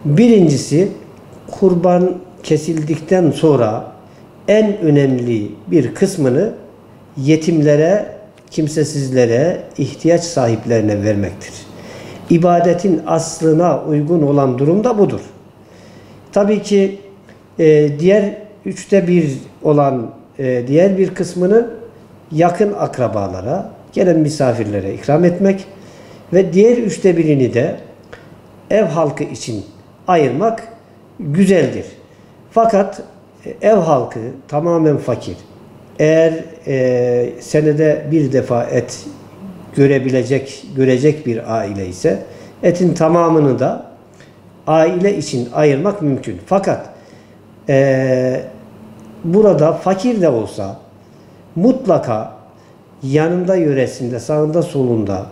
Birincisi, kurban kesildikten sonra en önemli bir kısmını yetimlere, kimsesizlere, ihtiyaç sahiplerine vermektir. İbadetin aslına uygun olan durum da budur. Tabii ki diğer 1/3 olan diğer bir kısmını yakın akrabalara, gelen misafirlere ikram etmek ve diğer 1/3'ini de ev halkı için ayırmak güzeldir. Fakat ev halkı tamamen fakir. Eğer senede bir defa et görecek bir aile ise etin tamamını da aile için ayırmak mümkün. Fakat burada fakir de olsa mutlaka yanında, yöresinde, sağında, solunda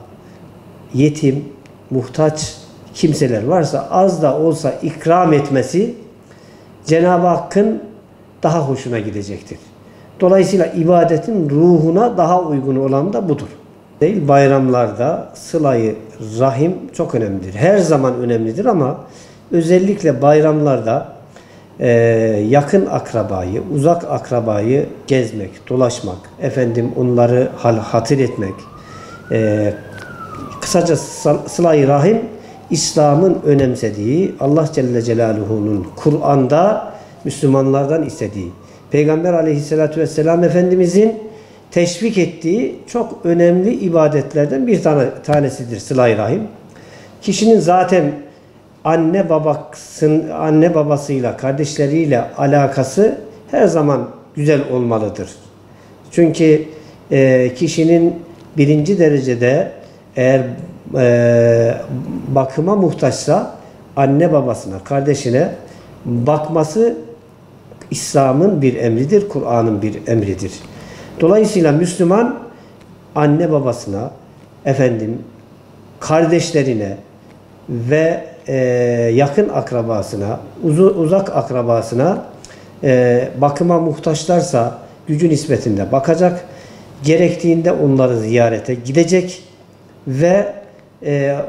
yetim, muhtaç kimseler varsa az da olsa ikram etmesi Cenab-ı Hakk'ın daha hoşuna gidecektir. Dolayısıyla ibadetin ruhuna daha uygun olan da budur. Bayramlarda sıla-i rahim çok önemlidir. Her zaman önemlidir ama özellikle bayramlarda yakın akrabayı, uzak akrabayı gezmek, dolaşmak, onları hatır etmek, kısaca sıla-i rahim İslam'ın önemsediği, Allah Celle Celaluhu'nun Kur'an'da Müslümanlardan istediği, Peygamber Aleyhisselatü Vesselam Efendimizin teşvik ettiği çok önemli ibadetlerden bir tanesidir sıla-i rahim. Kişinin zaten anne babasıyla, kardeşleriyle alakası her zaman güzel olmalıdır. Çünkü kişinin birinci derecede eğer bakıma muhtaçsa anne babasına, kardeşine bakması İslam'ın bir emridir, Kur'an'ın bir emridir. Dolayısıyla Müslüman anne babasına, kardeşlerine ve yakın akrabasına, uzak akrabasına bakıma muhtaçlarsa gücü nispetinde bakacak, gerektiğinde onları ziyarete gidecek ve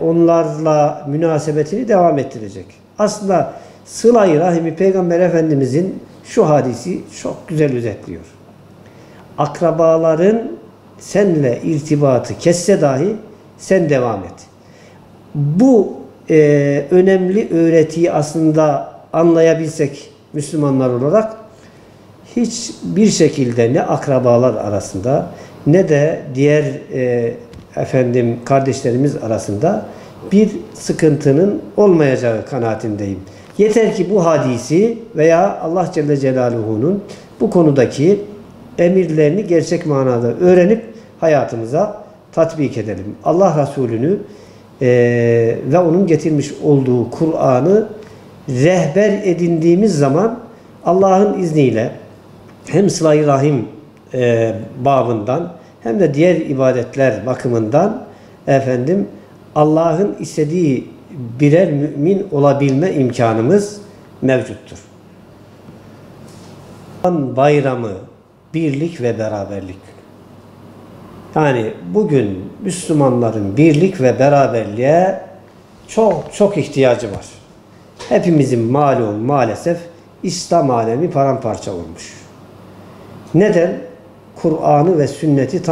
onlarla münasebetini devam ettirecek. Aslında sıla-i rahimi Peygamber Efendimizin şu hadisi çok güzel özetliyor. Akrabaların seninle irtibatı kesse dahi sen devam et. Bu önemli öğretiyi aslında anlayabilsek Müslümanlar olarak hiçbir şekilde ne akrabalar arasında ne de diğer kardeşlerimiz arasında bir sıkıntının olmayacağı kanaatindeyim. Yeter ki bu hadisi veya Allah Celle Celaluhu'nun bu konudaki emirlerini gerçek manada öğrenip hayatımıza tatbik edelim. Allah Resulü'nü ve onun getirmiş olduğu Kur'an'ı rehber edindiğimiz zaman Allah'ın izniyle hem sıla-i rahim babından hem de diğer ibadetler bakımından Allah'ın istediği birer mümin olabilme imkanımız mevcuttur. Bayramı birlik ve beraberlik. Yani bugün Müslümanların birlik ve beraberliğe çok ihtiyacı var. Hepimizin malum maalesef İslam alemi paramparça olmuş. Neden? Kur'an'ı ve sünneti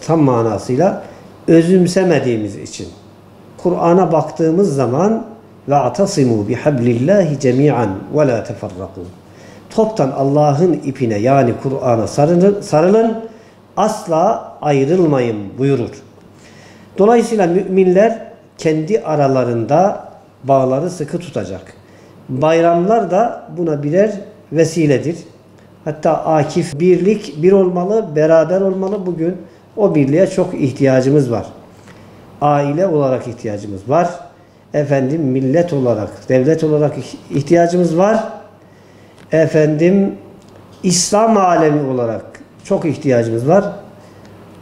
tam manasıyla özümsemediğimiz için. Kur'an'a baktığımız zaman ve atasimu bihablillahi cemi'an ve la teferraku. Toptan Allah'ın ipine yani Kur'an'a sarılın, asla ayrılmayın buyurur. Dolayısıyla müminler kendi aralarında bağları sıkı tutacak. Bayramlar da buna birer vesiledir. Hatta akif birlik bir olmalı, beraber olmalı. Bugün o birliğe çok ihtiyacımız var. Aile olarak ihtiyacımız var. Millet olarak, devlet olarak ihtiyacımız var. İslam alemi olarak çok ihtiyacımız var.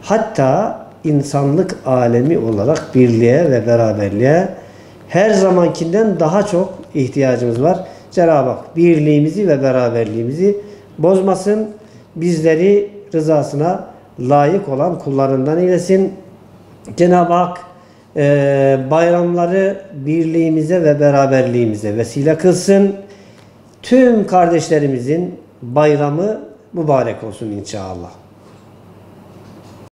Hatta insanlık alemi olarak birliğe ve beraberliğe her zamankinden daha çok ihtiyacımız var. Cenab-ı Hak birliğimizi ve beraberliğimizi bozmasın. Bizleri rızasına layık olan kullarından eylesin. Cenab-ı Hak bayramları birliğimize ve beraberliğimize vesile kılsın. Tüm kardeşlerimizin bayramı mübarek olsun inşallah.